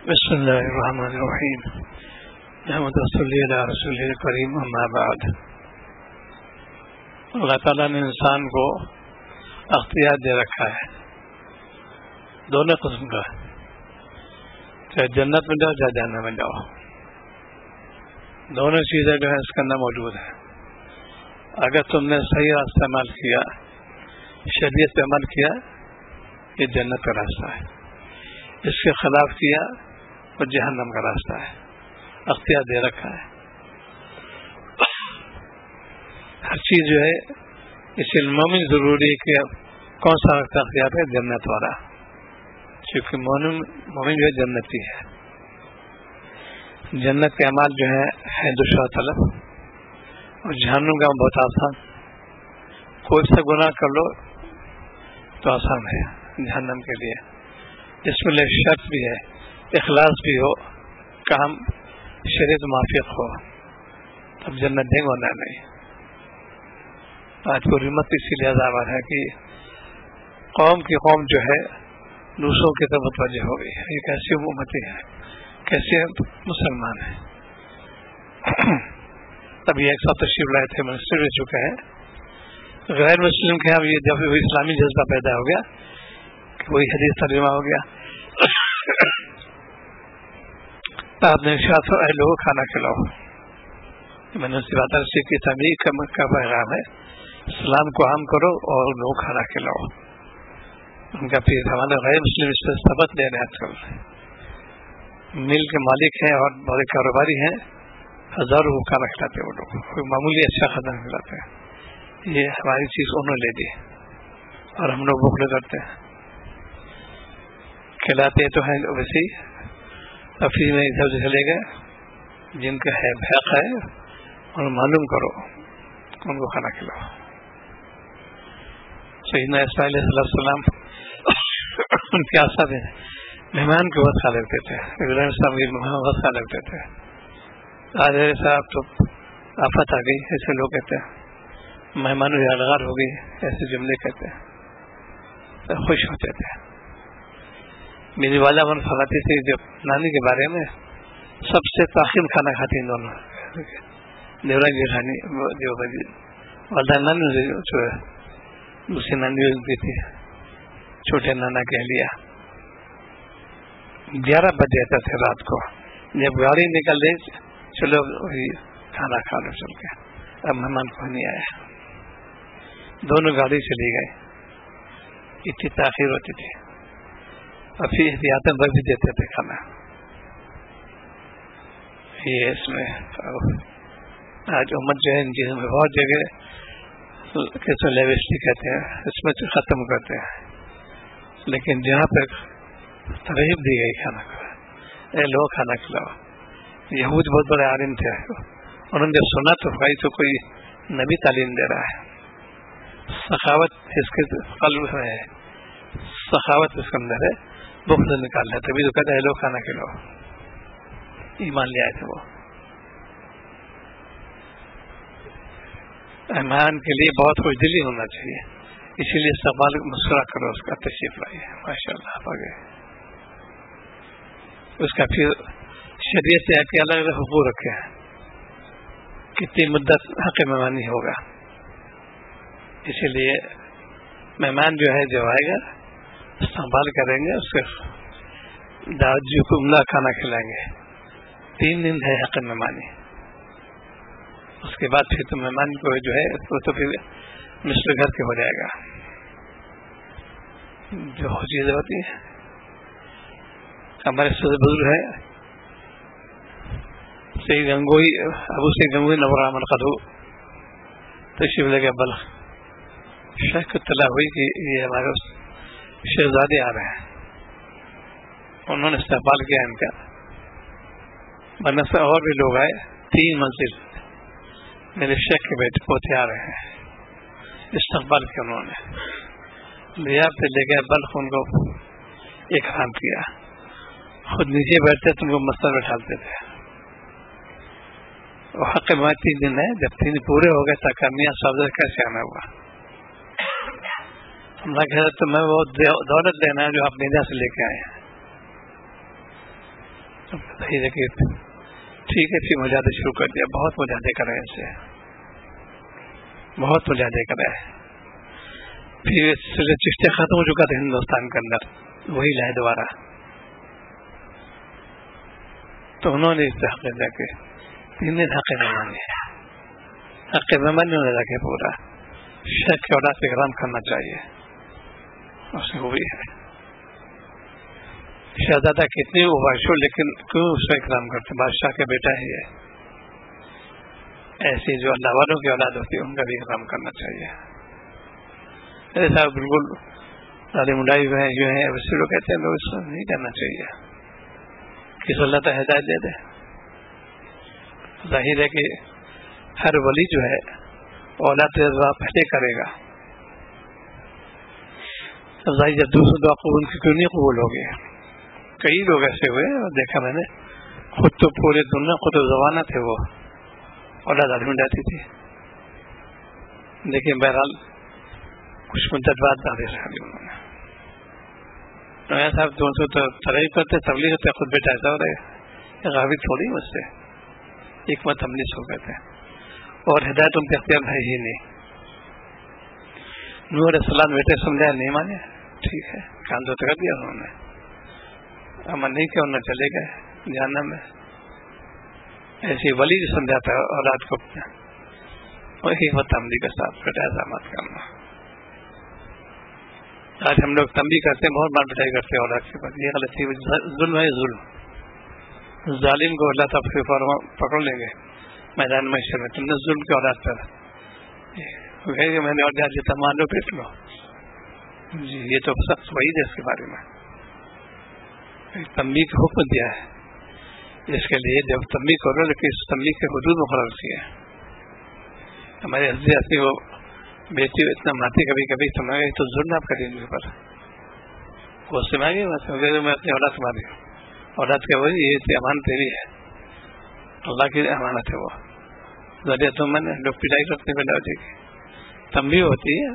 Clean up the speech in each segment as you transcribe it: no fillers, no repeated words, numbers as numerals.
بسم اللہ الرحمن الرحیم محمد صلی اللہ رسول کریم اما بعد. اللہ تعالیٰ نے انسان کو اختیار دے رکھا ہے دونوں قسم کا، چاہے جنت میں جاؤ چاہے جہنم میں جاؤ، دونوں چیزیں جو ہے اس کے اندر موجود ہیں. اگر تم نے صحیح راستہ عمل کیا، شریعت پہ عمل کیا، یہ جنت کا راستہ ہے. اس کے خلاف کیا وہ جہنم کا راستہ ہے. اختیار دے رکھا ہے ہر چیز جو ہے. اس لیے مومن ضروری ہے کہ کون سا اختیار ہے؟ جنت والا، کیونکہ مومن جو ہے جنتی ہے. جنت کے اعمال جو ہے دشوار طلب، اور جہنم کا بہت آسان. کوئی سا گناہ کر لو تو آسان ہے جہنم کے لیے. اس میں شرط بھی ہے، اخلاص بھی ہو، کام شریعت موافق ہو، تب جنت دیں گے ورنہ نہیں. آج پوری امت اسی لیے عذاب ہے کہ قوم کی قوم جو ہے دوسروں کی طرف متوجہ ہو گئی. یہ کیسی امتی ہے، کیسے مسلمان ہیں. ابھی ایک ساتھ تشریف لائے تھے، منسٹر رہ چکے ہیں. غیر مسلم کے یہاں جب اسلامی جذبہ پیدا ہو گیا کہ وہی حدیث ترجمہ ہو گیا. آپ نے ارشاد فرمایا لوگوں کھانا کھلاؤ. میں نے اس کی بات کی تبلیغ کا پیغام ہے، اسلام کو عام کرو اور لوگوں کھانا کھلاؤ. ان کا پھر ہمارے غیر مسلم اس پر سبق دے رہے ہیں. آج کل مل کے مالک ہیں اور بڑے کاروباری ہیں، ہزاروں کو کھانا کھلاتے ہیں. وہ لوگ کوئی معمولی اچھا کھانا کھلاتے ہیں. یہ ہماری چیز انہوں نے لے دی اور ہم لوگ بخل کرتے ہیں. کھلاتے تو ہیں ویسے ہی تفریح میں ادھر سے چلے گئے. جن کا ہے حق ہے اور معلوم کرو ان کو کھانا کھلاؤ. سیدنا اسماعیل علیہ السلام ان کے آسا میں مہمان کو بہت کھا لیتے تھے. ابراہیم صاحب کی مہمان بہت کھا لیتے تھے. آج صاحب تو آفت آ گئی، ایسے لوگ کہتے ہیں. مہمانوں یادگار ہو گئی، ایسے جملے کہتے ہیں. خوش ہوتے تھے. میری والا من فرماتی تھی جب نانی کے بارے میں سب سے تاخیر کھانا کھاتی ہیں دونوں. دیورا جیٹھانی والدہ نانی جو ہے دوسری نانی دی تھی، چھوٹے نانا کہہ لیا. 11 بج جاتا تھے رات کو. جب گاڑی نکل رہی چلو کھانا کھا لو چل کے. اب مہمان کو نہیں آیا، دونوں گاڑی چلی گئی. اتنی تاخیر ہوتی تھی اور پھر احتیاطاً رکھ بھی دیتے تھے کھانا. یہ اس میں آج امت جو ہے ان چیزوں میں بہت جگہ کیسے لیوسٹی کہتے ہیں، اس میں ختم کرتے ہیں. لیکن جہاں پہ ترغیب دی گئی کھانا کھلاؤ، اے لوگ کھانا کھلاؤ. یہود بہت بڑے عالم تھے، انہوں نے جب سنا تو بھائی تو کوئی نبی تعلیم دے رہا ہے. سخاوت اس کے قلب میں ہے، سخاوت اس کے اندر ہے، بخل نکال ہے. تبھی تو کہتا ہے لوگ کھانا کھلاؤ. ایمان لے آئے تھے وہ. مہمان کے لیے بہت خوش دلی ہونا چاہیے، اسی لیے استقبال مسکرا کرو، اس کا تشریف لائیے. ماشاء اللہ آ گئے. اس کا پھر شریعت سے کے الگ الگ حقوق رکھے ہیں. کتنی مدت حق مہمانی ہوگا. اسی لیے مہمان جو ہے جو آئے گا استقبال کریں گے، اس کے دعوت جی کو عمدہ کھانا کھلائیں گے. 3 دن ہے حق مہمانی. اس کے بعد پھر تو مہمان کو جو ہے وہ تو پھر مثل گھر کے ہو جائے گا. جو چیزیں ہوتی ہیں ہمارے سب سے بزرگ ہے سید گنگوئی، ابو سید گنگوئی نورام القدو تشریف لے گئے بلخ. شیخ کو اطلاع ہوئی کہ یہ ہمارے شہزادے آ رہے ہیں. انہوں نے استقبال کیا ان کا. ورنہ سے اور بھی لوگ آئے. 3 منزل میرے شیخ کے بیٹے پوتے آ رہے ہیں. استقبال کیا انہوں نے، لیا پہ لے گئے بلخ. ان کو اکرام کیا. خود نیچے بیٹھتے تم کو مستر بیٹھالتے تھے. وہ حق میں 3 دن ہے. جب 3 پورے ہو گئے تک میاں صاحب کیسے آنا ہوا. ہم نے کہا تو میں وہ دولت لینا ہے جو آپ میڈیا سے لے کے آئے ہیں. ٹھیک ہے، پھر مجاہدے شروع کر دیا، بہت مجاہدے کرے ایسے، بہت مجاہدے کرے. پھر چشتے ختم ہو چکا تھا ہندوستان کے اندر، وہی لائے دوبارہ. تو انہوں نے اس حق جا کے 3 دن حق نہ مانے، حق ممن نے رکھے پورا. شیخ کی اولاد سے اکرام کرنا چاہیے، اس نے وہ بھی ہے. شہزادہ کتنی عباشو لیکن کیوں اس کا اکرام کرتے؟ بادشاہ کا بیٹا ہے یہ. ایسی جو اللہ والوں کی اولاد ہوتی ہے ان کا بھی اکرام کرنا چاہیے. ایسا بالکل کلیمullah ہیں جو ہیں ویسے لوگ کہتے ہیں لوگ اس کو نہیں کرنا چاہیے. کس اللہ تعالی ہدایت دے دے. ظاہر ہے کہ ہر ولی جو ہے اولاد دعا پہلے کرے گا. ظاہر جب دوسرے دعا قبول کی کیوں نہیں قبول ہو گیا؟ کئی لوگ ایسے ہوئے دیکھا میں نے، خود تو پورے دنیا خود تو زبانہ تھے، وہ اولاد آدمی جاتی تھی، لیکن بہرحال کچھ مدت بعد دادے شادی انہوں نے. نویا صاحب دونوں تو ترقی کرتے تبلیغ کرتے، خود بیٹا ایسا ہو رہے غابی تھوڑی مجھ سے ایک مت تبلیغ ہو گئے تھے، اور ہدایت ان کے اختیار ہے ہی نہیں. نور علیہ السلام بیٹے سمجھایا نہیں مانے، ٹھیک ہے کام تو کر دیا انہوں نے، عمل نہیں کیا انہوں نے، چلے گئے جہنم میں. ایسی ولی جو سمجھاتا ہے اولاد کو وہی وہ تنبیہ کے ساتھ بیٹا مت کرنا. آج ہم لوگ تنبیہ کرتے ہیں، بہت مار پٹائی کرتے ہیں اولاد کے پاس، یہ غلطی ظلم ہے. ظلم ظالم کو اللہ تعالیٰ پکڑ لیں گے میدان محشر میں. تم نے ظلم کی اولاد پر میں نے اولاد جتنا مان لو پیٹ لو جی، یہ تو سخت وہی ہے. اس کے بارے میں تنبیہ کا حکم دیا ہے، اس کے لیے جب تنبیہ کرو لیکن اس تنبیہ کے حدود مقرر کیے. ہمارے حضرت وہ بیٹی اتنا ماتی کبھی کبھی سمجھ تو ظلم آپ کریں گے پر وہ سمجھ گئے میں اپنی اولاد سما دی ہوں. اولاد کا وہی یہ امانت بھی ہے، اللہ کی امانت ہے. وہ ضرورت میں نے لوگ پٹائی کرتے پیدا ہو جائے گی. تنبیہ ہوتی ہے،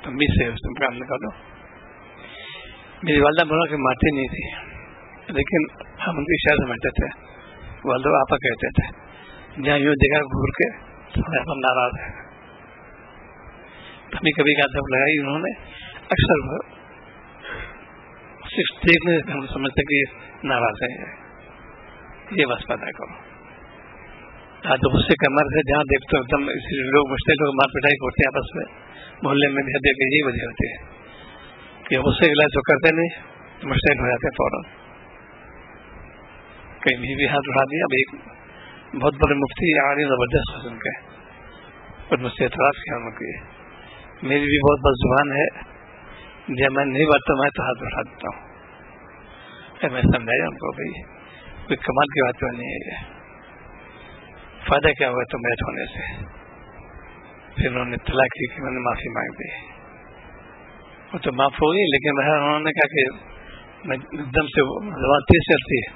تنبیہ سے اس میں کام نکالو. میری والدہ بولو کہ مارتی نہیں تھی، لیکن ہم ان کی شاید سمجھتے تھے. والدہ آپا کہتے تھے جہاں یوں دیکھا گھور کے تھوڑا ناراض ہے. کبھی کبھی کا ادب لگائی انہوں نے، اکثر صرف دیکھنے سے ہم سمجھتے کہ ناراض ہے، یہ بس پیدا کرو. آج تو غصے کا مرض ہے، جہاں دیکھتے ایک دم لوگ مجھتے لوگ مار پٹائی کرتے ہیں آپس میں، محلے میں بھی دیکھ کے یہی وجہ ہوتی ہے کہ غصے کے علاج تو کرتے نہیں، مشتعل ہو جاتے فوراً. کہیں بھی ہاتھ اٹھا دیا. اب ایک بہت بڑے مفتی آگے زبردست قسم کے اور مجھ سے اعتراض کیا انہوں کی، میری بھی بہت بد زبان ہے، جب میں نہیں بات تو میں تو ہاتھ اٹھا دیتا ہوں. میں سمجھایا ان کو بھائی کوئی کمال کی بات تو نہیں ہے، یہ فائدہ کیا ہوا تو بیٹھ ہونے سے. پھر انہوں نے اطلاع کی کہ میں نے معافی مانگ دی، وہ تو معاف ہو گئی، لیکن انہوں نے کہا کہ میں ایک دم سے زبان تیز چلتی ہے،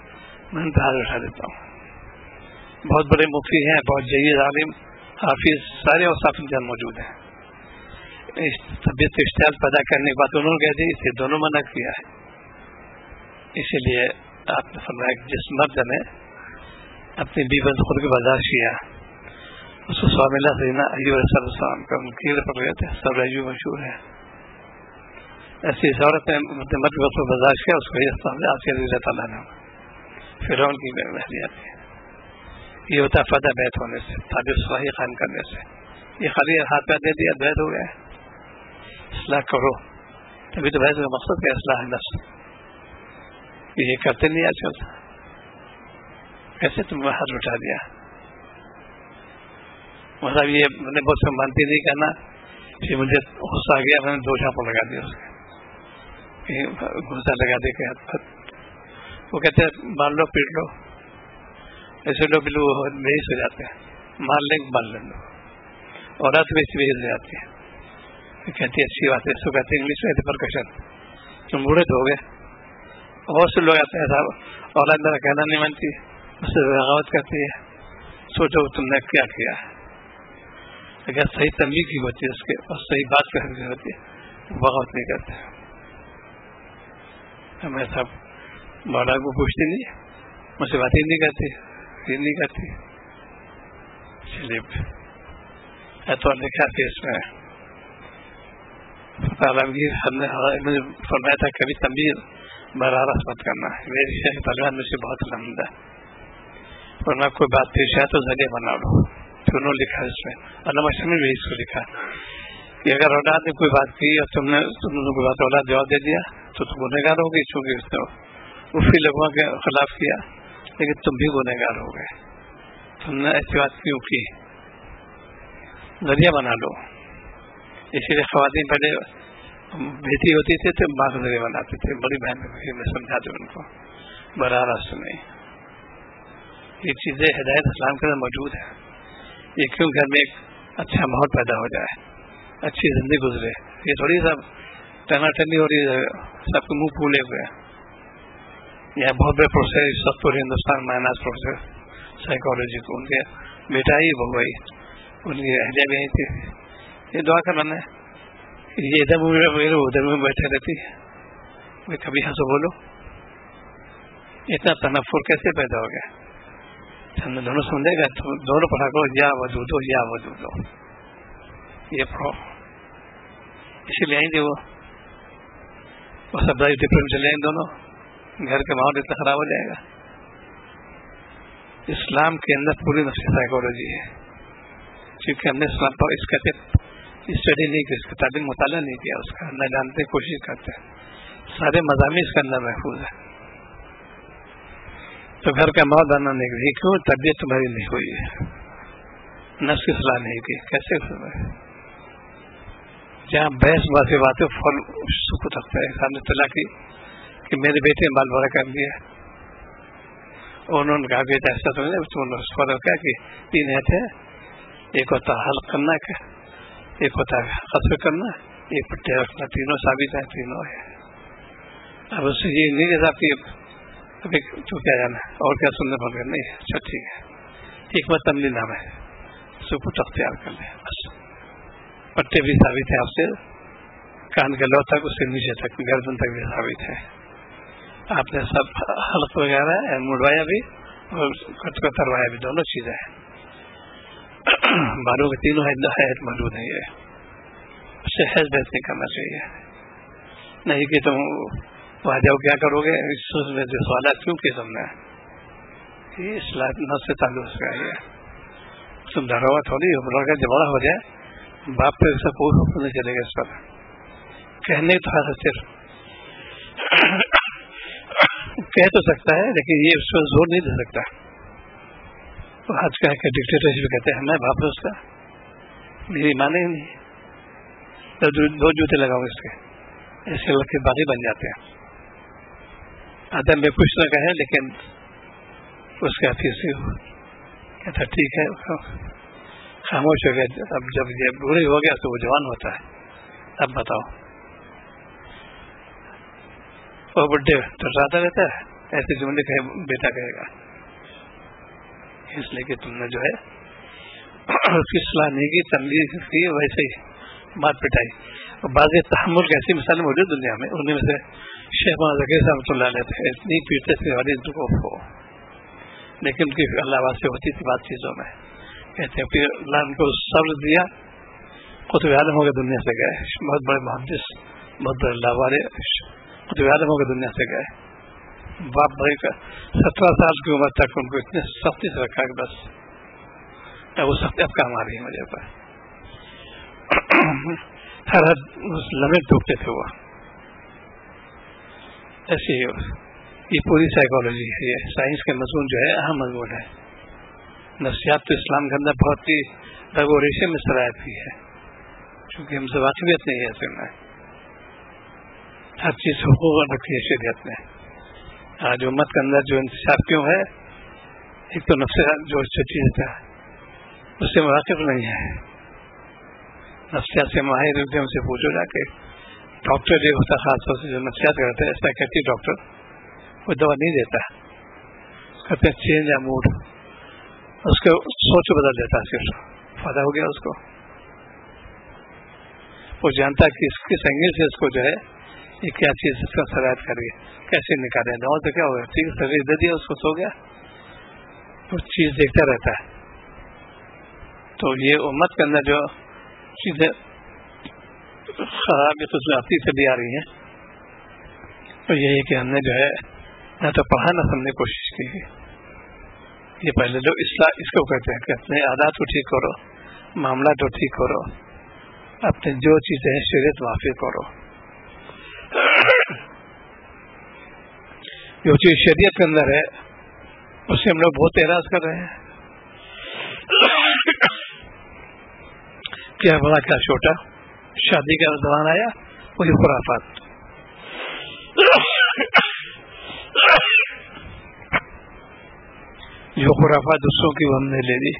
میں تو ہاتھ اٹھا دیتا ہوں. بہت بڑے مفتی ہیں، بہت جید عالم حافظ، سارے اوصاف ان کے موجود ہیں. طبیعت اشتعال پیدا کرنے کی بات انہوں نے کہہ دی، اسے دونوں منع کیا ہے. اسی لیے آپ نے فرمایا کہ جس مرد نے اپنی بیوی خود کو برداشت کیا اس کو سوام اللہ سیدنا ایوب علیہ السلام کا کیڑے پکڑ گئے تھے، سب ایوب مشہور ہے. ایسی اس عورت نے مرد کو برداشت کیا، اس کو یہ آپ کے رضی تعالیٰ نے فرعون کی بہلی آتی ہے. یہ ہوتا ہے فائدہ بیت ہونے سے، تعبیر صحیح قائم کرنے سے. یہ خالی ہاتھ پہ دے دیا بیت ہو گیا. اصلاح کرو، تبھی تو بیت کا مقصد کیا اصلاح نفس. یہ کرتے نہیں آج کل، کیسے تم نے ہاتھ اٹھا دیا. مطلب یہ میں نے بہت سے مانتی نہیں کرنا، پھر مجھے غصہ آ گیا، میں نے 2 چھاپوں لگا دیا اس کے، غصہ لگا دے کے وہ کہتے ہیں مار لو پیٹ لو، ایسے لوگ بھی بےحس ہو جاتے ہیں، مار لیں مار لیں لو. اور رات میں بےحس ہو جاتی ہے، کہتی ہے اچھی بات ہے. اس کو کہتے ہیں انگلش میں پرکشن، تم بوڑھے تو ہو گئے. بہت سے لوگ آتے ہیں صاحب اولاد میرا کہنا نہیں مانتی، اس سے بغاوت کرتی ہے. سوچو تم نے کیا کیا. اگر صحیح تنبیہ کی ہوتی ہے اس کے اور صحیح بات کرنی ہوتی ہے، بغاوت نہیں کرتے. ہمیں سب مولا کو پوچھتی نہیں، مجھ سے باتیں نہیں کرتی، یہ نہیں کرتی. چلیے تو لکھا کہ اس میں عالمگیر نے فرمایا تھا کبھی تنبیہ برارس مت کرنا. میری شیخ طالبان میں سے بہت لمبا ہے، ورنہ کوئی بات پیش ہے تو ذریعہ بنا لو. تو انہوں نے لکھا اس میں، علامہ شمیع بھی اس کو لکھا کہ اگر اولاد نے کوئی بات کی اور تم نے کوئی بات اولاد جواب دے دیا تو تم گنہگار ہو گئی، چونکہ اس نے وفی لوگوں کے خلاف کیا، لیکن تم بھی گنہگار ہو گئے. تم نے ایسی بات کیوں کی؟ ذریعہ بنا لو. اسی لیے خواتین پہلے بیٹی ہوتی تھی تو ماں کو ذریعہ بناتے تھے، بڑی بہن میں سمجھاتے ان کو براہ راست نہیں. یہ چیزیں ہدایت اسلام کے اندر موجود ہیں. یہ کیوں گھر میں ایک اچھا ماحول پیدا ہو جائے، اچھی زندگی گزرے. یہ تھوڑی سب ٹنا ٹنی ہو رہی ہے، سب کو منہ پھولے ہوئے. یہاں بہت بڑے پروفیسر اس وقت پورے ہندوستان میں پروفیسر سائیکالوجی کو، ان کے بیٹا ہی بہو ہی، ان کی اہلیہ بھی تھی. یہ دعا کرنا ہے یہ ادھر میں بیٹھے رہتی ہے، کبھی ہنسو بولو. اتنا تنفر کیسے پیدا ہو گیا؟ ہم نے دونوں سمجھے گا، دونوں پڑھا کرو، یا وجود ہو یا وجود ہو، یہ پڑھو. اسی لیے آئیں گے وہ سب ڈفرینٹ چلے ہیں دونوں، گھر کا ماحول اتنا خراب ہو جائے گا. اسلام کے اندر پوری نفسی سائیکالوجی ہے، کیونکہ ہم نے اسلام پر اس کا اسٹڈی نہیں کی، اس کا تعلیم مطالعہ نہیں کیا، اس کا نہ جانتے کوشش کرتے ہیں. سارے مضامین اس کے اندر محفوظ ہے. تو گھر کا ماحول بنانا نہیں کی، کیوں؟ تربیت تمہاری نہیں ہوئی ہے، نفس کی اصلاح نہیں کی. کیسے جہاں بحث باسی باتیں فوراً سکوت رکھتا ہے. سامنے طلاق کی کہ میرے بیٹے نے بال بڑا کر دیا، انہوں نے کہا بیٹا ایسا تو نہیں، سوال کیا کہ تین تھے، ایک ہوتا حلق کرنا کا، ایک ہوتا ہے قصر کرنا، ایک پٹے رکھنا، تینوں ثابت ہیں، تینوں ہے. اب اس سے یہ نہیں جیسا کہ ابھی تو کیا جانا اور کیا سننے پڑ گیا، نہیں. اچھا ٹھیک ہے، حکمت عملی نام ہے، سکوت اختیار کر لیں بس. پٹے بھی ثابت ہیں آپ سے، کان کے لو تک، اس سے نیچے تک، گردن تک بھی ثابت ہے. آپ نے سب حلق وغیرہ مڑوایا بھی اور کٹ کروایا بھی، دونوں چیزیں ہیں. بالوں کے تینوں حیض موجود ہیں. یہ اس سے حیض بحث نہیں کرنا چاہیے، نہیں کہ تم وہاں جاؤ کیا کرو گے. سوالات کیوں کہ تم نے یہ اصلاح نفس سے تعلق سے آئی ہے. تم ڈرا ہوا تھوڑی لڑکا جب بڑا ہو جائے باپ پہ ایسا کوئی حکم نہیں چلے گا. اس پر کہنے تو صرف کہہ تو سکتا ہے، لیکن یہ اس پر زور نہیں دے سکتا. آج کا ڈکٹیٹرشپ کہتے ہیں میں باپ اس کا، میری مانے ہی نہیں، دو جوتے لگاؤ اس کے، ایسے لڑکے باقی بن جاتے ہیں. آدم میں کچھ نہ کہے لیکن اس کا تیسری کہتا ٹھیک ہے، خاموش ہو گیا. اب جب یہ بوڑھے ہو گیا تو وہ جوان ہوتا ہے. اب بتاؤ وہ بڈھے ٹٹراتا رہتا ہے، ایسے جملے کہے بیٹا کہے گا. اس لیے کہ تم نے جو ہے اس کی صلاح نہیں کی، تنبیہ کی، ویسے ہی مات پٹائی. اور بعض تحمل کی ایسی مثالیں موجود دنیا میں، ان میں سے شیخ محمد رحمۃ اللہ علیہ تھے، اتنی پیٹتے تھے والی ہو، لیکن ان کی اللہ آواز سے ہوتی تھی بات چیزوں میں. کہتے ہیں پھر اللہ ان کو صبر دیا، قطب عالم ہو کے دنیا سے گئے. بہت بڑے محدث، بہت بڑے اللہ والے قطب عالم ہو کے دنیا سے گئے. باپ بھائی کا 17 سال کی عمر تک ان کو اتنے سختی سے رکھا کہ بس اب وہ سختی اب کام آ رہی ہے مجھے پر. ہر لمحے ڈوبتے تھے وہ. ایسی یہ پوری سائیکالوجی ہے. یہ سائنس کا مضمون جو ہے اہم مضمون ہے. نفسیات تو اسلام کے اندر بہت ہی رگ و ریشے میں سرایت کی ہے، چونکہ ہم سے واقفیت نہیں ہے. اصل میں ہر چیز حقوق رکھی ہے شریعت نے. آج امت کے اندر جو انتشار کیوں ہے، ایک تو نفس جو چیز ہے اس سے واقف نہیں ہے. نفسیات سے ماہر ان سے پوچھو جا کے. ڈاکٹر جو ہوتا خاص طور سے جو نفسیات کرتے ہیں، سائیکیٹری ڈاکٹر، وہ دوا نہیں دیتا، کہتے ہیں چینج یا موڈ، اس کو سوچ بدل دیتا ہے، صرف فائدہ ہو گیا اس کو. وہ جانتا ہے کہ اس کس اینگل سے اس کو جو ہے یہ کیا چیز اس کا شرائط کر گئی, کیسے نکالے دوا تو کیا ہوگا, ٹھیک ہے دے دیا اس کو, سو گیا, وہ چیز دیکھتا رہتا ہے. تو یہ امت کے اندر جو چیزیں خراب خصوصیاتی سے بھی آ رہی ہیں, تو یہی کہ ہم نے جو ہے نہ تو پڑھا نہ سمجھنے کی کوشش کی. یہ پہلے جو اصلاح اس کو کہتے ہیں کہ اپنے عادات کو ٹھیک کرو, معاملات کو ٹھیک کرو, اپنے جو چیزیں ہیں شریعت موافق کرو. جو چیز شریعت کے اندر ہے اس سے ہم لوگ بہت اعراض کر رہے ہیں. کیا بڑا کیا چھوٹا, شادی کا زبان آیا وہی خرافات. جو خرافات دوسروں کی وہ ہم نے لے لی,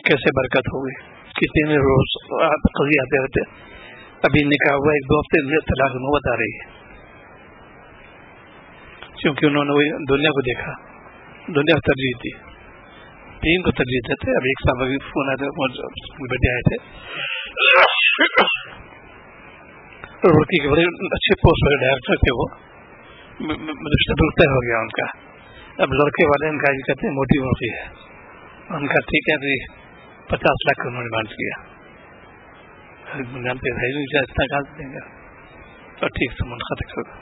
کیسے برکت ہوگی, کتنے روز قضیے آتے رہتے. ابھی نکاح ہوا 1-2 ہفتے طلاق نوبت آ رہی ہے, کیونکہ انہوں نے وہی دنیا کو دیکھا, دنیا کو ترجیح دی, دین کو ترجیح دیتے. اب ایک سال ابھی فون آتے بیٹے آئے تھے, روڑکی کے بڑے اچھے پوسٹ والے ڈائریکٹر تھے, وہ رشتہ ہو گیا ان کا. اب لڑکے والے ان کا یہ کہتے ہیں موٹی موٹی ہے, ان کا ٹھیک ہے 50 لاکھ انہوں نے بانٹ کیا. جانتے اتنا کہاں دیں گے, تو ٹھیک سے ختم کر دو,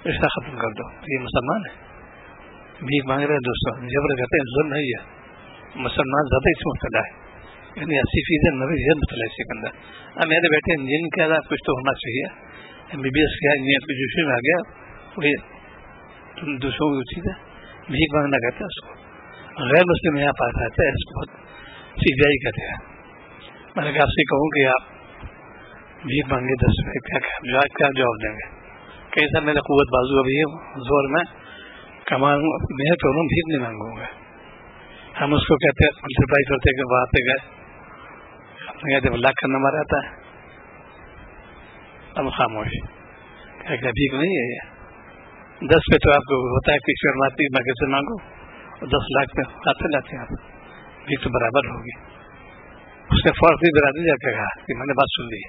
رشتہ ختم کر دو. یہ مسلمان ہے, بھیک مانگ رہے ہیں دوستوں, جبر کہتے ہیں ظلم نہیں ہے. مسلمان زیادہ اس میں مبتلا ہے, یعنی 80% 90% مبتلا ہے اس کے اندر. اب میرے بیٹے انجین کیا تھا, کچھ تو ہونا چاہیے, MBBS کیا, انجینئر کی جوشی میں آ گیا, وہی دوسروں کی چیز ہے. بھیک مانگنا کہتے ہیں اس کو. غیر مسلم یہاں پاس آتے ہیں, اس کو بہت CBI کہتے ہیں. میں نے آپ سے کہوں کہ آپ بھیک مانگے 10 روپئے, کیا جواب دیں گے؟ کیسا میرا قوت بازو ابھی ہے, زور میں کماؤں, میں تو بھیک نہیں مانگوں گا. ہم اس کو کہتے ہیں ملٹیپلائی کرتے کہ وہاں پہ گئے, کہتے لاکھ کا نمبر آتا ہے. اب خاموش, کیا بھیک نہیں ہے یہ. 10 پہ تو آپ کو ہوتا ہے کہ ایشور ماتی میں کیسے مانگوں, اور 10 لاکھ پہ آتے لاتے ہیں آپ, بھیک تو برابر ہوگی. اس نے فوراً برادری جا کے کہا کہ میں نے بات سن لی,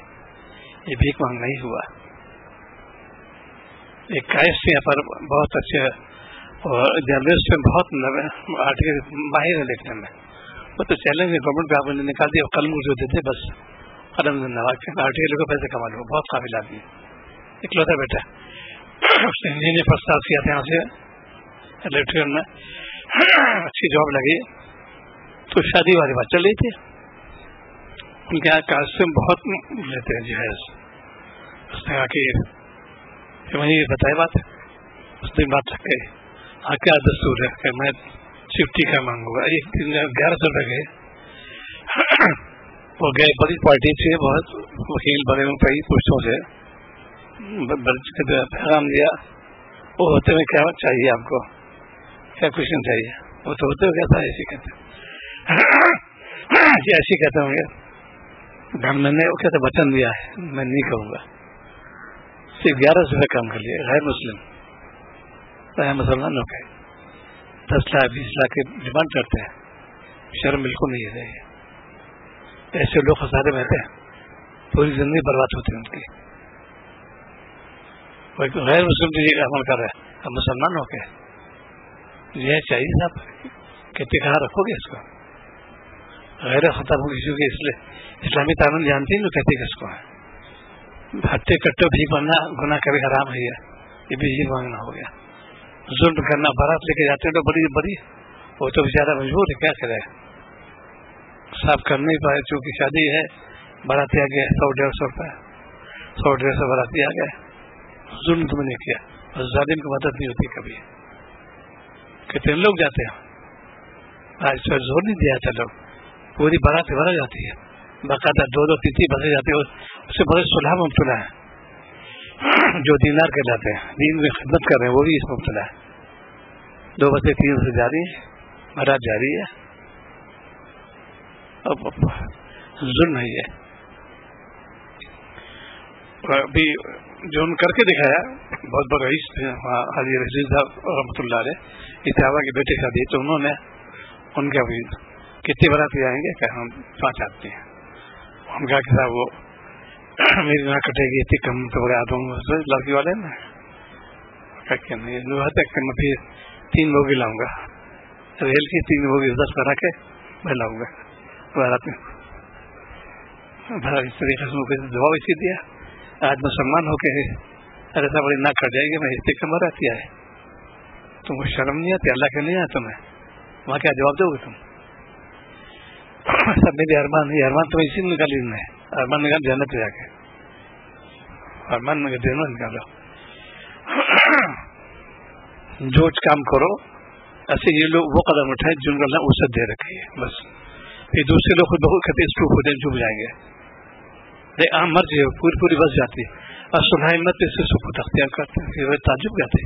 یہ بھیک مانگ نہیں ہوا. ایک کائس سے یہاں پر بہت اچھے اور جرنلسٹ میں بہت آرٹیکل ماہر ہے لکھنے میں, وہ تو چیلنج گورنمنٹ پہ آپ نے نکال دیا, قلم جو دیتے بس قلم آرٹیکل کو پیسے کما لو. بہت قابل آدمی, اکلوتا بیٹا. اس نے انجینئر فرسٹ کلاس کیا تھا یہاں سے الیکٹریشن میں, اچھی جاب لگی. تو شادی والی بات چل رہی تھی, ان کے یہاں کاسٹیوم بہت لیتے ہیں جہیز. اس نے کہا کہ وہیں بتائے بات, اس نے بات رکھ گئی, ہاں کیا دستور ہے کہ میں 50 کا مانگوں گا. 1100 روپئے گئے, وہ گئے, بڑی پارٹی تھی, بہت وکیل بڑے کئی پوسٹوں سے پیغام دیا. وہ ہوتے ہوئے کیا چاہیے آپ کو, کیا کوشچن چاہیے؟ وہ تو ہوتے ہوئے کہتا ہے ایسے کہتے ہیں, ایسے کہتے ہوں گے. میں نے وہ کہتے وچن دیا ہے, میں نہیں کہوں گا. صرف 1100 روپئے کام کر لیے. غیر مسلم مسلمانوں کے 10 لاکھ 20 لاکھ کی ڈیمانڈ کرتے ہیں, شرم بالکل نہیں ہے. ایسے لوگ خسارے میں رہتے ہیں, پوری زندگی برباد ہوتی ہے ان کی. غیر مسلم بھی عمل کر رہے ہیں, اب مسلمان ہو کے یہ چاہیے صاحب, کہتے کہاں رکھو گے اس کو؟ غیر ختم ہوگی, کیونکہ اس لیے اسلامی تعلیم جانتی ہیں, کہتے کس کو ہے. ہٹے کٹو بھی بننا گناہ کبھی حرام ہے, یہ بھی ہی مانگنا ہو گیا. ظلم کرنا, بارات لے کے جاتے ہیں تو بڑی بڑی, وہ تو بیچارہ مجبور ہے, کیا کرے, صاف کر نہیں پائے. چونکہ شادی ہے, باراتی آ گئے 100-150 روپئے, 100-150 باراتی آ گئے. ظلم تم نے کیا, اور ظالم کی مدد نہیں ہوتی کبھی. کتنے لوگ جاتے ہیں, آج تو زور نہیں دیا جاتا, لوگ پوری بارات بھرا جاتی ہے, باقاعدہ 2-3 بسیں جاتے ہیں. اس سے بڑے صلح میں مبتلا ہے, جو دینار کے جاتے ہیں, دین میں خدمت کر رہے ہیں, وہ بھی اس میں مبتلا ہے. 2 بسیں 3 بسیں جاری ہے, بارات جاری ہے. اب ظلم نہیں ہے. ابھی جو ان کر کے دکھایا, بہت بڑا رئیس تھے حاجی رشید صاحب رحمۃ اللہ علیہ, اتحابہ کے بیٹے شادی, تو انہوں نے ان کے ابھی کتنے باراتی آئیں گے, کہ ہم 5 آدمی ہیں. ہم کہا کہ صاحب وہ میری نہ کٹے گی اتنی کم تو بڑا دوں لڑکی والے نا کہ میں پھر 3 بوگی لاؤں گا ریل کی 3 بوگی 10 بنا کے میں لاؤں گا بھارت میں. اس طریقے سے مجھے جواب اسی دیا آج مسلمان ہو کے ایسا بڑی نہ کٹ جائے گی میں اتنی کم رہتی ہے تم کو شرم نہیں آتی اللہ کے نہیں آیا تمہیں وہاں کیا جواب دو گے تم. سب میرے ارمان نہیں ارمان تمہیں اسی میں نکالی نے ارمان نکال جنت پہ جا کے ارمان نکالو جو کام کرو ایسے یہ لوگ وہ قدم اٹھائے جن کو اللہ وسعت دے رکھی ہے بس. پھر دوسرے لوگ خود بخود کہتے اسٹوپ ہوتے ہیں ڈوب جائیں گے عام مرضی ہے پوری بس جاتی اور سنائی مت اس سے سکوت اختیار کرتے ہیں وہ تعجب جاتے.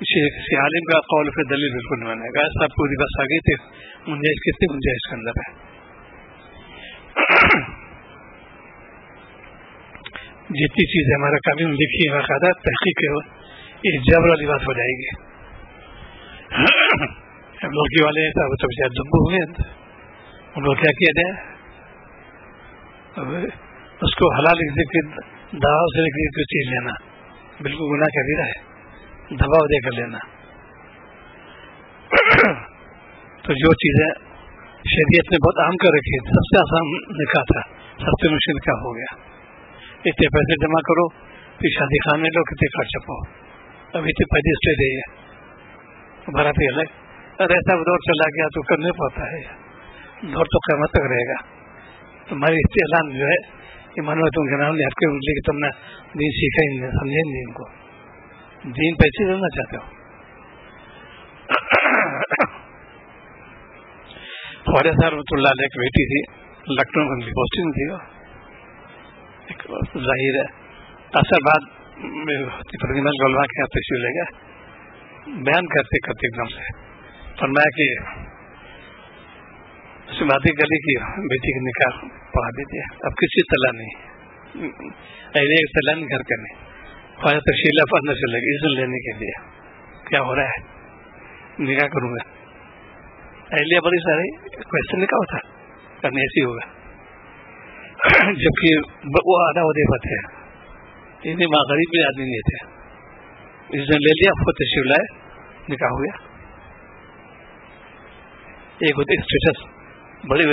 کسی عالم کا قول پہ دلیل بالکل نہیں بنے گا ایسا پوری بس آ گئی تھی گنجائش کتنی گنجائش کے اندر ہے. جتنی چیزیں ہمارا کبھی لکھی ہے باقاعدہ تحقیق ہے یہ جبر والی بات ہو جائے گی. لڑکی والے وہ تو شاید دبو ہوئے ان کو کیا کیا جائے اس کو حلال دباؤ سے کوئی چیز لینا بالکل گناہ کا بھی رہا ہے دباؤ دے کر لینا. تو جو چیزیں شریعت نے بہت عام کر رکھی سب سے آسان نکاح تھا سب سے مشکل نکاح ہو گیا. اتنے پیسے جمع کرو پھر شادی خانے لو کتنے خرچہ پاؤ اب اتنے پیسے اسٹے دے بھرا پہ الگ اور ایسا دور چلا گیا تو کرنے پڑتا ہے دور تو قیامت تک رہے گا. تمہاری اعلان جو ہے ایمان میں تم کے نام لے کے کہ تم نے دین سیکھا ہی نہیں سمجھے نہیں ان کو دین پیسے دینا چاہتے ہو. خواجہ صاحب رحمۃ اللہ علیہ ایک بیٹی تھی لکھنؤ میں پوسٹنگ تھی ظاہر ہے اثر بعد علماء کے یہاں تشریف لے گئے بیان کرتے کرتے ایک دم سے فرمایا کہ اس باتیں کری کہ بیٹی کا نکاح پڑھا دیتے اب کسی طلع نہیں طلع نہیں گھر کا نہیں خواجہ تشیلہ پڑھنے سے لگے عزت لینے کے لیے کیا ہو رہا ہے نکاح کروں گا اہلیہ بڑی سارے کوشچن نکاح ہوتا کرنے ایسی ہوگا جبکہ وہ آدھا عہدے پر تھے انہیں ماں غریب بھی آدمی نہیں تھے اس نے لے لیا خود تشریف لائے نکاح ہو گیا. ایک ہوتے اسٹیٹس بڑے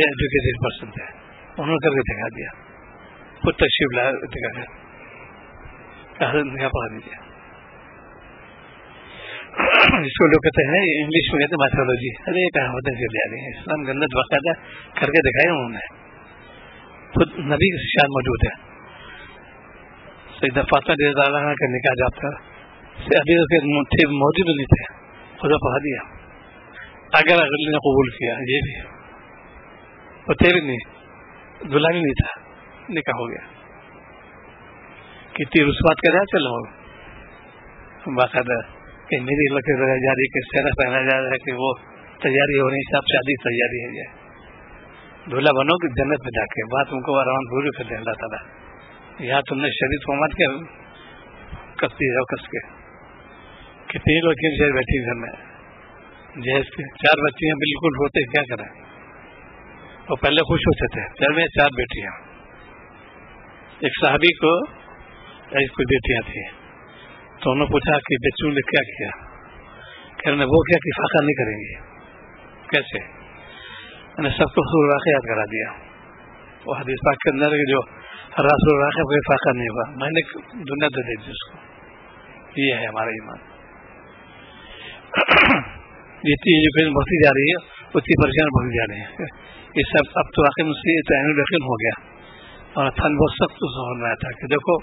ایجوکیٹڈ پرسن تھے انہوں نے کر کے دکھا دیا خود تشریف لائے دکھا دیا نکاح پڑھا دیجیے. اس کو لوگ کہتے ہیں انگلش میں کہتے ہیں مائتھولوجی ارے کہاں ہوتے ہیں لے آ رہے ہیں اسلام کے اندر باقاعدہ کر کے دکھائے انہوں نے خود نبی کے شان موجود ہے. سیدہ فاطمہ رضی اللہ عنہا کا نکاح جب تھا ابھی اس کے موجود نہیں تھے خدا پڑھا دیا اگر اگلے نے قبول کیا یہ بھی ہوتے بھی نہیں دلہا بھی نہیں تھا نکاح ہو گیا. کتنی رسوات کا جائے چلو باقاعدہ کہ میری لکڑی لگائی جا رہی کہ سہرا پہنا جا رہا ہے کہ وہ تیاری ہو رہی سب شادی تیاری ہے جائے دلہا بنو کہ جنت میں جا کے بات ان کو آرام پوری کر دیں اللہ تعالیٰ. یہاں تم نے شریف محمد کے کستی ہے کس کے کتنی لوگ بیٹھی گھر میں جہیز کے 4 بچیاں بالکل ہوتے کیا کریں وہ پہلے خوش ہوتے تھے گھر میں 4 بیٹیاں ایک صحابی کو ایک کوئی بیٹیاں تھیں تو انہوں نے پوچھا کہ بچوں نے کیا کیا کہنے وہ کیا کہ فاقہ نہیں کریں گے کیسے میں نے سب کو رسول واقع یاد کرا دیا وہ حدیث پاک کے اندر جو رسول واقع کوئی فاقہ نہیں ہوا میں نے دنیا تو دے دی اس کو یہ ہے ہمارا ایمان. جتنی ایجوکیشن بڑھتی جا رہی ہے اتنی پریشان بڑھتی جا رہی ہے یہ سب اب تو واقعی مجھ سے یقین ہو گیا اور تھن بہت سخت ہونا رہا تھا کہ دیکھو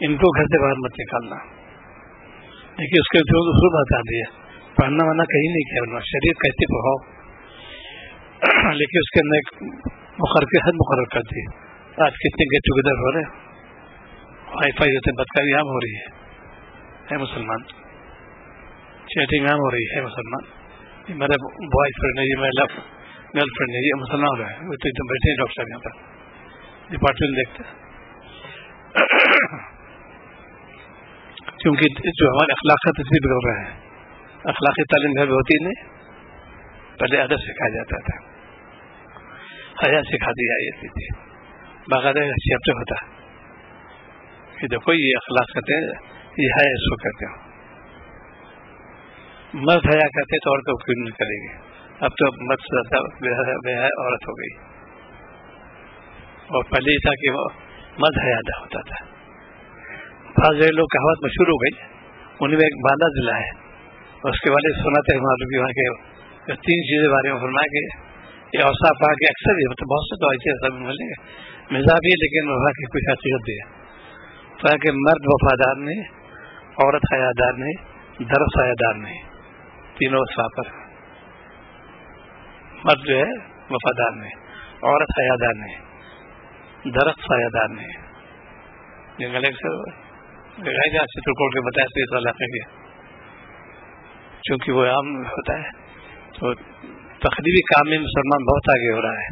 ان کو گھر سے باہر مت نکالنا لیکن اس کے جو اصول بتا دیا پڑھنا وانا کہیں نہیں کیا شریعت کہتے پڑھاؤ لیکن اس کے اندر ایک مقرر کی حد مقرر کر دی. آج کتنے گیٹ ٹوگیدر ہو رہے وائی فائی ہوتے بدکاری عام ہو رہی ہے مسلمان چیٹنگ عام ہو رہی ہے مسلمان یہ میرا بوائے فرینڈ ہے یہ میرا گرل فرینڈ ہے یہ مسلمان ہو رہا ہے وہ تو ایک دم بیٹھے ہیں ڈاکٹر صاحب یہاں پر ڈپارٹمنٹ دیکھتے کیونکہ جو ہمارے اخلاقیات اس بھی بگڑ رہے ہیں اخلاقی تعلیم گھر میں ہوتی نہیں پہلے ادب سکھایا جاتا تھا حیا سکھا دی جاتی تھی باقاعدہ چیپٹر ہوتا ہے کہ دیکھو یہ اخلاق کہتے ہیں، یہ ہے اس کو کہتے ہیں. مرد حیا کہتے تو عورتوں کو نہیں کرے گی. اب تو مرد بے حیا عورت ہو گئی، اور پہلے تھا کہ وہ مرد حیادہ ہوتا تھا. بعض لوگ کہاوت مشہور ہو گئی، انہیں میں ایک باندھا ضلع ہے، اس کے والے سناتے ہیں معلوم کی وہاں کے 3 چیزیں بارے میں فرمایا کہ یہ اوصاف کہا کہ اکثر یہ مطلب بہت سے تو ایسے سب ملیں گے مزاج بھی، لیکن وہاں کی کچھ حقیقت بھی ہے. تو کہ مرد وفادار نہیں، عورت حیادار نہیں، درخت حیادار نہیں. تینوں اوصاف پر مرد جو ہے وفادار نہیں، عورت حیادار نہیں، درخت حیادار نہیں. جنگل چترکوٹ کے بتایا اس علاقے کے، چونکہ وہ عام ہوتا ہے تو تقریبی کام میں مسلمان بہت آگے ہو رہا ہے.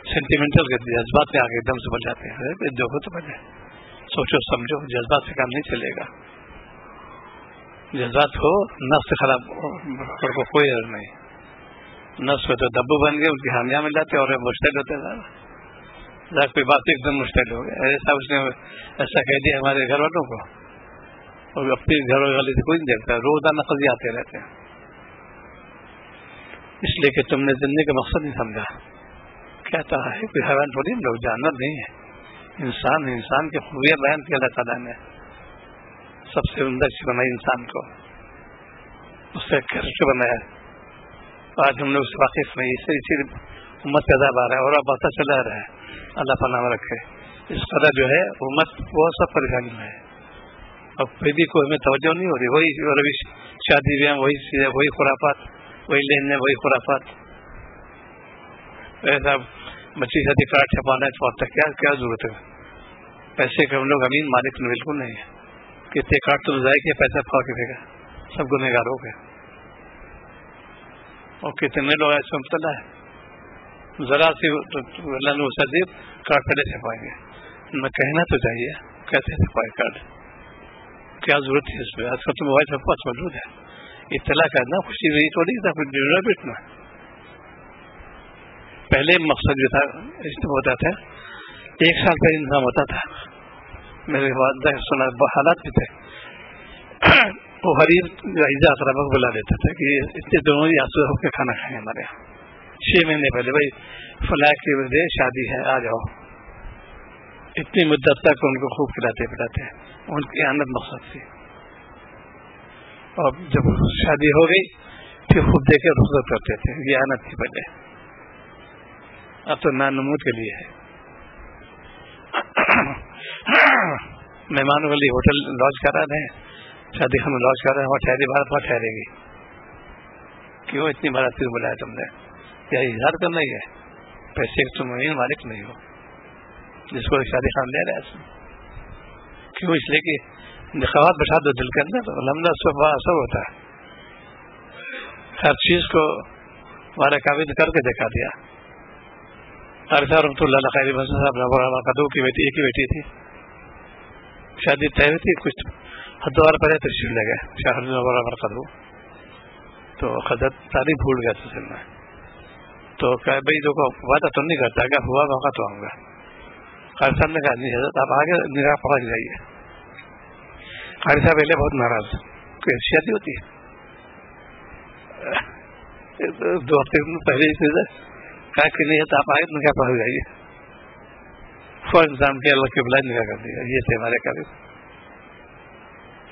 سینٹیمنٹل کے جذبات میں آگے دم سے بن جاتے ہیں. دیکھو تو بنے، سوچو سمجھو، جذبات سے کام نہیں چلے گا. جذبات ہو نفس سے خراب کو کوئی حل نہیں. نفس کو تو دبو بن گئے، ان کی حامیاں مل جاتے اور مشتعل ہوتے ہیں. کوئی بات ایک دم مشتعل ہو گیا. ایسا اس نے ایسا کہہ دیا ہمارے گھر والوں کو، اور اپنے گھر والے سے کوئی نہیں دیکھتا، روزانہ قضیے آتے رہتے ہیں. اس لیے کہ تم نے زندگی کا مقصد نہیں سمجھا. کہتا ہے کوئی حیوان تھوڑی ہم لوگ، جانور نہیں ہے، انسان ہے. انسان کی خوبیاں بیان کی اللہ تعالیٰ نے، سب سے عمدہ چیز بنائی انسان کو، اس سے کیریکٹر بنایا. آج ہم لوگ اس واقف نہیں، اس سے چیز امت کا عذاب آ رہا ہے اور اب پتہ چلا رہا ہے. اللہ پناہ میں رکھے. اس قدر جو ہے امت بہت سب پریشانی میں ہے، اور پھر بھی کوئی ہمیں توجہ نہیں ہو رہی. وہی روش، شادی بیاہ وہی چیزیں، وہی خرافات، وہی لین دین، وہی خرافات. ایسا بچی شادی کارڈ چھپانا ہے تو اب تک کیا ضرورت ہے؟ پیسے کے ہم لوگ امین مالک بالکل نہیں ہے. کتنے کارڈ تو ضائع کیا، پیسہ پھاڑ کے پھینکا، سب گنہگار ہو گئے. اور کتنے لوگ ایسے مبتلا ہے، ذرا سی اللہ نے اسے کارڈ پہلے چھپائیں گے. میں کہنا تو چاہیے، کیسے چھپائے کارڈ؟ کیا ضرورت ہے اس میں؟ آج کل تو موبائل سب پاس موجود ہے. اطلاع کرنا خوشی ہوئی تو نہیں تھا، پھر ڈرنا بیٹھنا. پہلے مقصد جو تھا اس میں ہوتا تھا 1 سال کا انتظام ہوتا تھا. میرے والدہ سنا حالات بھی تھے، وہ غریب عزیزہ اقربا کو بلا لیتا تھا کہ اتنے دونوں ہی آسو ہو کے کھانا کھائیں ہمارے یہاں. 6 مہینے پہلے بھائی فلاح کی وجہ شادی ہے آ جاؤ. اتنی مدت تک ان کو خوب کھلاتے پلاتے، ان کی آمد مقصد تھی. اور جب شادی ہو گئی پھر خوب دے کے رخصت کرتے تھے. یہ آمد تھی پہلے. اب تو نانمود کے لیے ہے. مہمانوں کے لیے ہوٹل لاج کرا رہے ہیں، شادی خانے لاج کر رہے ہیں، وہاں ٹھہرے بارات وہاں ٹھہرے گی. کیوں اتنی بارات کیوں بلایا تم نے؟ یا اظہار کرنا ہی ہے پیسے تم مالک نہیں ہو جس کو شادی خان لے رہے ہیں. کیوں؟ اس لیے کہ نخوات بٹھا دو دل کے اندر، الحمدللہ سب اثر ہوتا ہے. ہر چیز کو ہمارے قابل کر کے دکھا دیا. رحمۃ اللہ خیر صاحب کی بیٹی، ایک ہی بیٹی تھی، شادی طے ہوئی تھی. کچھ ہردوار پہلے تشریف لے گئے شاہ برکاتوں، تو حضرت تاریخ بھول گیا سلسلے میں. تو کہ بھائی دیکھو وعدہ تو نہیں کرتا، اگر ہوا موقع تو آؤں گا. قاری صاحب نے کہا نہیں حضرت آپ آگے نگاہ پہنچ جائیے. قاری صاحب پہلے بہت ناراض، کوئی شادی ہوتی ہے 2 ہفتے پہلے ہی کہا کہ نہیں تو آپ آگے نگاہ پہنچ جائیے. فوراً انتظام کیا، اللہ کے بلائے نگاہ کر دیا. یہ تھے ہمارے قابل،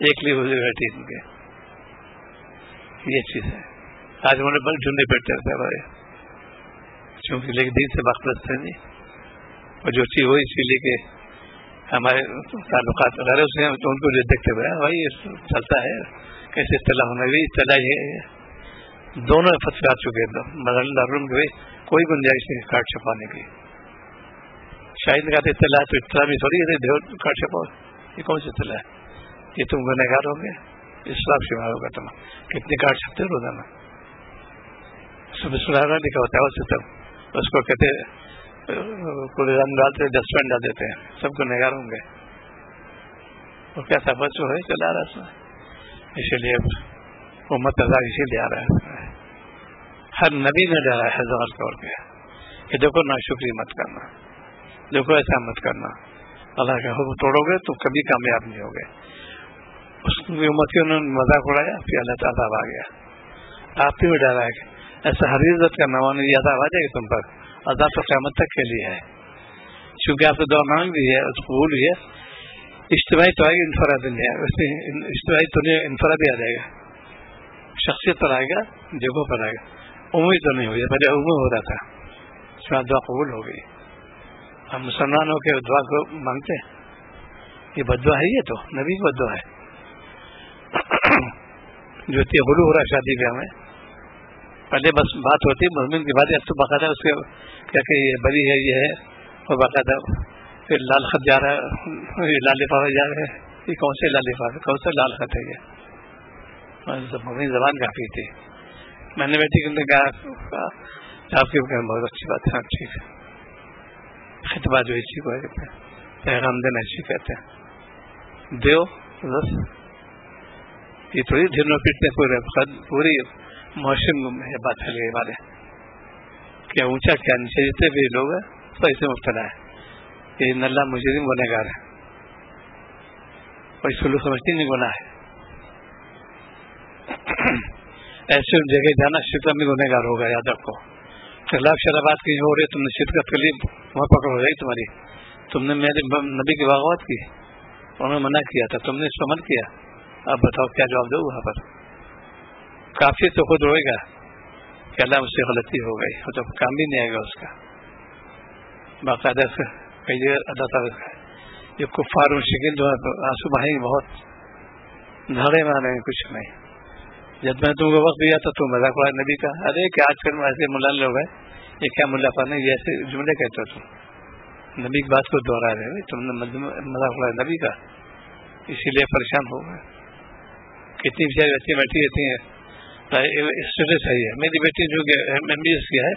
ایک لی ہوئی بیٹھی ان کے. یہ چیز ہے. آج انہوں نے بڑے ڈھونڈے بیٹھتے رہتے ہمارے، چونکہ لیکن دین سے واقف تھے نہیں. اور جو چیز ہوئی اسی لیے کہ ہمارے تعلقات وغیرہ سے تو ان کو جو دیکھتے ہوئے بھائی چلتا ہے کیسے اطلاع ہونا بھی اطلاع ہے. دونوں فتوی آ چکے ہیں کہ کوئی گنجائش نہیں کارڈ چھپانے کی. شاید نے کہا اطلاع تو اطلاع بھی تھوڑی ہے کارڈ چھپاؤ، یہ کون سی اطلاع ہے؟ یہ تم گنہگار ہو گے، اسلام شمار ہوگا. تم کتنے کارڈ چھپتے ہو روزانہ؟ صبح لکھا ہوتا ہے سب، اس کو کہتے پورے رنگ ڈالتے 10 پینٹ ڈال دیتے ہیں، سب گنہگار ہوں گے. وہ کیا تھا بس وہ ہے چلا رہا ہے. اسی لیے امت ازار اسی لیے آ رہا ہے. ہر نبی نے ڈالا ہے ہزار طور پہ کہ دیکھو ناشکری مت کرنا. دیکھو ایسا مت کرنا، اللہ کا حکم توڑو گے تو کبھی کامیاب نہیں ہوگے. اس کی امتیوں نے مذاق اڑایا، پھر اللہ تعالیٰ آ گیا، آپ بھی ڈرایا گا. ایسا ہر عزت کرنا مانو یہ عذاب آ جائے گا تم پر، عذاب تو قیامت تک کے لیے ہے. چونکہ آپ سے دعا مانگ دی ہے، قبول ہوئی ہے. اجتماعی تو آئے گا، انفراد نہیں ہے، اس میں اجتماعی تو نہیں، انفراد ہی آ جائے گا، شخصیت پر آئے گا، جگہوں پر آئے گا. امید تو نہیں ہوئی، پہلے امید ہو رہا تھا، اس میں دعا قبول ہو گئی. ہم مسلمان ہو کے دعا کو مانگتے ہیں، یہ بد دعا ہے، یہ تو نبی کی بد دعا ہے. جو اتنی غلو ہو رہا ہے شادی بیاہ میں، پہلے بس بات ہوتی ہے مضمون کی بات ہے، اب تو باقاعدہ اس کے کیا کہ یہ بری ہے، یہ ہے، اور باقاعدہ پھر لال خط جا رہا ہے، یہ لال لفافے جا رہے ہیں، یہ کون سے لال لفافے، کون سا لال خط ہے یہ؟ اپنی زبان کافی تھی. میں نے بیٹی کے کہا آپ کی بہت اچھی بات ہے، ٹھیک ہے، خطبہ جو اسی کو پیغام دینا اچھی کہتے ہیں، دیو بس. یہ تھوڑی دھرنوں پیٹنے پوری معاشرے میں بات پھیل گئی والے، کیا اونچا کیا نیچے، جتنے بھی لوگ ہیں تو ایسے مبتلا ہے. یہ نلّا مجرم گنہگار ہے، اور اس کو لوگ سمجھتے نہیں گناہ ہے. ایسے جگہ جانا شرک میں گنہگار ہوگا، یاد رکھو. خلاف شرابات کی ہو رہی، تم نے شرک کلیم وہاں پکڑ ہو گئی تمہاری. تم نے میرے نبی کی بغاوت کی، انہوں نے منع کیا تھا، تم نے اس پر عمل کیا. اب بتاؤ کیا جواب دو وہاں پر؟ کافی تو خود روئے گا کہ اللہ مجھ سے غلطی ہو گئی، تو کام بھی نہیں آئے گا اس کا. باقاعدہ سے کہیے اللہ تعالیٰ کا یہ کفار مشکل جو ہے آنسو بہائیں گے، بہت دھاڑے مارے ہیں، کچھ نہیں. جب میں تم کو وقت دیا تو تم مذاق اڑایا نبی کا، ارے کہ آج کل ایسے ملا لوگ ہیں، یہ کیا ملا پانا، یہ ایسے جملے کہتے ہو تم، نبی کی بات کو دوہرا رہے ہیں، تم نے مذاق اڑایا نبی کا، اسی لیے پریشان ہو گئے. کتنی بیچاری بچی بیٹھی رہتی ہیں، اسٹوڈنٹ صحیح ہے. میری بیٹی جو کہ ایم بی ایس کی ہے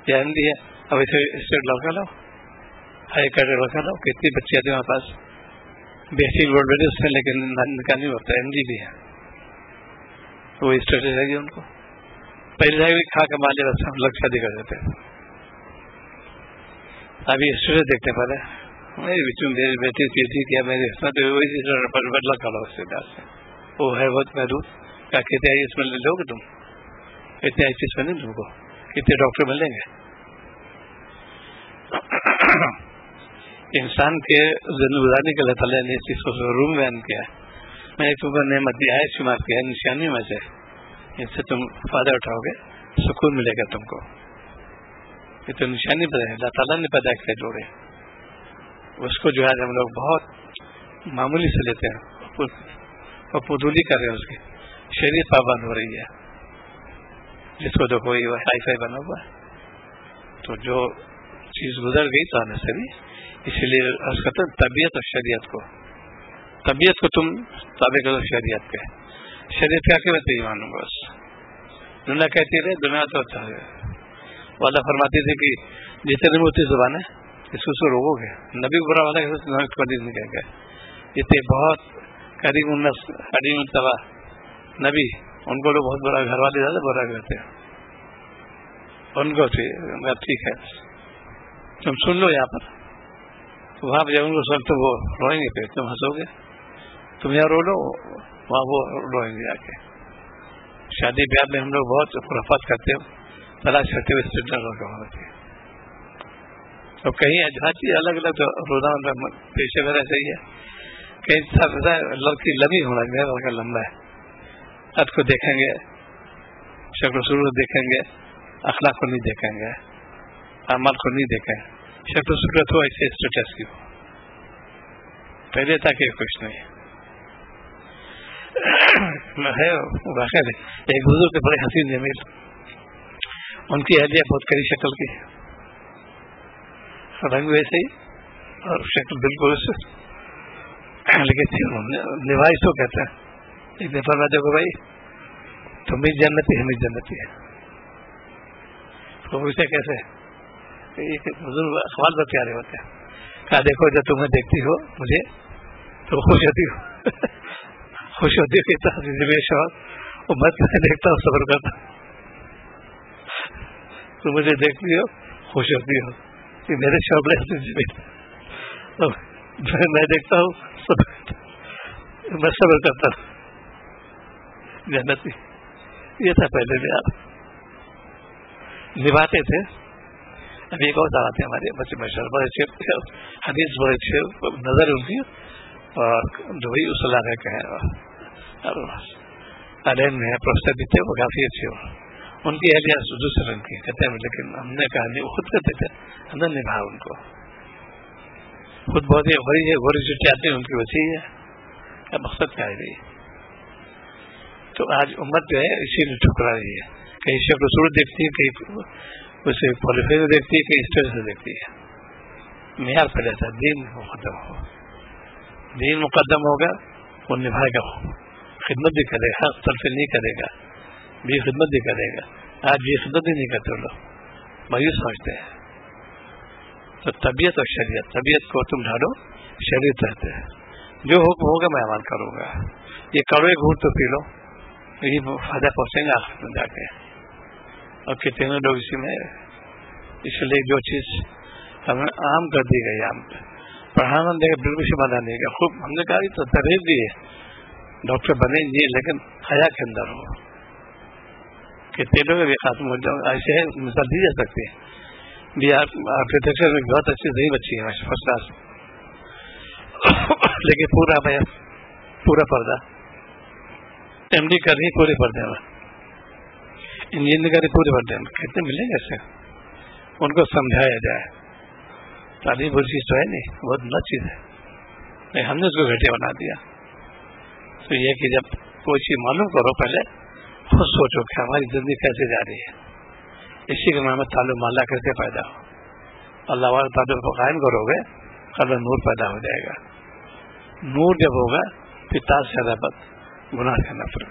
یا ایم ڈی ہے، اب اسے اسٹیٹ لڑکا لاؤ، ہائی کارڈ لڑکا لاؤ. کتنی بچی آتی ہیں ہمارے پاس، بیسک ورڈ میں اس میں، لیکن نکال نہیں ہوتا، ایم ڈی بھی ہے، وہ اسٹیٹ رہے گی ان کو. پہلے کھا کے مالے بس ہم لوگ شادی کر دیتے ہیں. ابھی اسٹوڈنٹ دیکھتے پہلے میری بیٹی پی ایچ ڈی کیا، میری بدلا کھا لو اس سے، وہ ہے بہت محدود. کیا کہتے ہیں اس میں لے لو گے تم، اتنے ایچ ایس میں نہیں، تم کو کتنے ڈاکٹر ملیں گے. انسان کے زندگی گزارنے کے اللہ تعالیٰ نے اس چیز کو روم بیان کیا ہے. میں نے تم کو نعمت دی ہے، شمار کیا ہے نشانی میں سے، ان سے تم فائدہ اٹھاؤ گے، سکون ملے گا تم کو. یہ تو نشانی پر ہے، اللہ تعالیٰ نے پیدا کیا جوڑے، اس کو جو ہے ہم لوگ بہت معمولی سے لیتے ہیں اور پودولی کر رہے ہیں. اس کی شریعت پابند ہو رہی ہے، جس کو دیکھو یہ ہائی فائی بنا ہوا ہے. تو جو چیز گزر گئی تو آنے سے بھی، اسی لیے عرض کرتے ہیں طبیعت اور شریعت کو، طبیعت کو تم تابع کرو شریعت کے. شریعت کیا کہ میں مانوں گا، بس دنیا کہتی رہے، دنیا تو اچھا ہے. والا فرماتی تھی کہ جتنے بھی ہوتی زبان ہے اس کو روکو گے، نبی برا والا نہیں کہہ گئے. اتنے بہت کریم النس حلیم الطبع نبی، ان کو لوگ بہت برا، گھر والے زیادہ برا کرتے ہیں ان کو. ٹھیک ہے تم سن لو یہاں پر، وہاں پہ جب ان کو سن تو وہ روئیں گے، پھر تم ہنسو گے. تم یہاں رو لو، وہاں وہ روئیں گے آ کے. شادی بیاہ میں ہم لوگ بہت خرافات کرتے ہو، تلاش کرتے ہوئے اسٹینڈرڈ کا ہوتی ہے. تو کہیں ہر چیز الگ الگ، روزانہ پیشے وغیرہ صحیح ہے. کہیں لڑکی لمبی ہونا چاہیے، لڑکا لمبا ہے، قد کو دیکھیں گے، شکل و صورت دیکھیں گے، اخلاق کو نہیں دیکھیں گے، اعمال کو نہیں دیکھیں. شکل و صورت ہو ایسے اسٹیٹس کی ہو، پہلے تاکہ کچھ نہیں ہے. واقعہ ایک بزرگ بڑے حسین جمیل، ان کی اہلیہ بہت کڑی شکل کی، رنگ ویسے ہی اور شکل بالکل اس، لیکن نواز تو کہتے ہیں. ایک دفعہ میں دیکھو بھائی تم بھی جنتی، ہم بھی جنتی ہے. تو اسے کیسے بزرگ اخبار پر پیارے ہوتے ہیں. کہا دیکھو جب تمہیں دیکھتی ہو مجھے تو خوش ہوتی ہو، خوش ہوتی ہو کہ شوق وہ مت دیکھتا ہوں صبر کرتا. تو مجھے دیکھتی ہو خوش ہوتی ہو کہ میرے شوق تو میں دیکھتا ہوں میں صبر کرتا ہوں. جنتی یہ تھا پہلے بھی آپ نبھاتے تھے. ابھی ایک اور آتے ہیں ہمارے بچے ماشاءاللہ بڑے اچھے حدیث بڑے اچھے نظر ان کی اور جو بھی اس علاقے کے ہیں علین میں پروفیسر بھی تھے وہ کافی اچھے ہو. ان کی اہلیہ دوسرے رنگ کی کہتے ہیں لیکن ہم نے کہا نہیں وہ خود کرتے تھے ہم نے نبھا ان کو خود بہت ہی غوری چھٹی آتی ہے ان کی وسیع ہے کیا مقصد کیا ہے. تو آج امت جو ہے اسی لیے ٹھکرا رہی ہے. کہیں شکل صورت دیکھتی ہے کہیں اسے کوالیفائی سے دیکھتی ہے کہیں اسٹیج سے دیکھتی ہے. معیار پہلے تھا دین مقدم ہو. دین مقدم ہوگا وہ نبھائے گا خدمت بھی کرے گا تلفی نہیں کرے گا بھی خدمت بھی کرے گا. آج بھی خدمت بھی نہیں کرتے لوگ مایوس سمجھتے ہیں. تو طبیعت اور شریعت طبیعت کو تم ڈھالو شریعت رہتے ہیں جو حکم ہوگا میں عمل کروں گا. یہ کڑوے گھونٹ تو پی لو یہ فائدہ پہنچیں گے آخر میں جا کے. اور کتنے لوگ اسی میں اس لیے جو چیز ہمیں عام کر دی گئی عام پڑھانا دے گا بالکل شمالا نہیں گا. خوب ہم نے کہا تو ترغیب بھی ہے ڈاکٹر بنے جی لیکن حیا کے اندر ہو کہ تیلوں میں بھی ختم ہو جاؤ. ایسے ہے مثال دی جا سکتی ہے بھی آرکیٹیکچر میں بہت اچھی صحیح بچی ہے فرسٹ کلاس لیکن پورا پردہ ایم ڈی کر رہی پورے پردے میں انجینئر کر رہی پورے پردے میں کتنے ملیں گے ایسے ان کو سمجھایا جائے. تعلیم وہ چیز تو ہے نہیں بہت بڑا چیز ہے ہم نے اس کو گھٹیا بنا دیا. تو یہ کہ جب کوئی چیز معلوم کرو پہلے خود سوچو کہ ہماری زندگی کیسے جا رہی ہے. اسی کے میں تعلق اللہ کیسے پیدا ہو اللہ والے تعلق کو قائم کرو گے قلب نور پیدا ہو جائے گا. نور جب ہوگا پھر تاج سے زیادہ گناہ کرنا پڑے.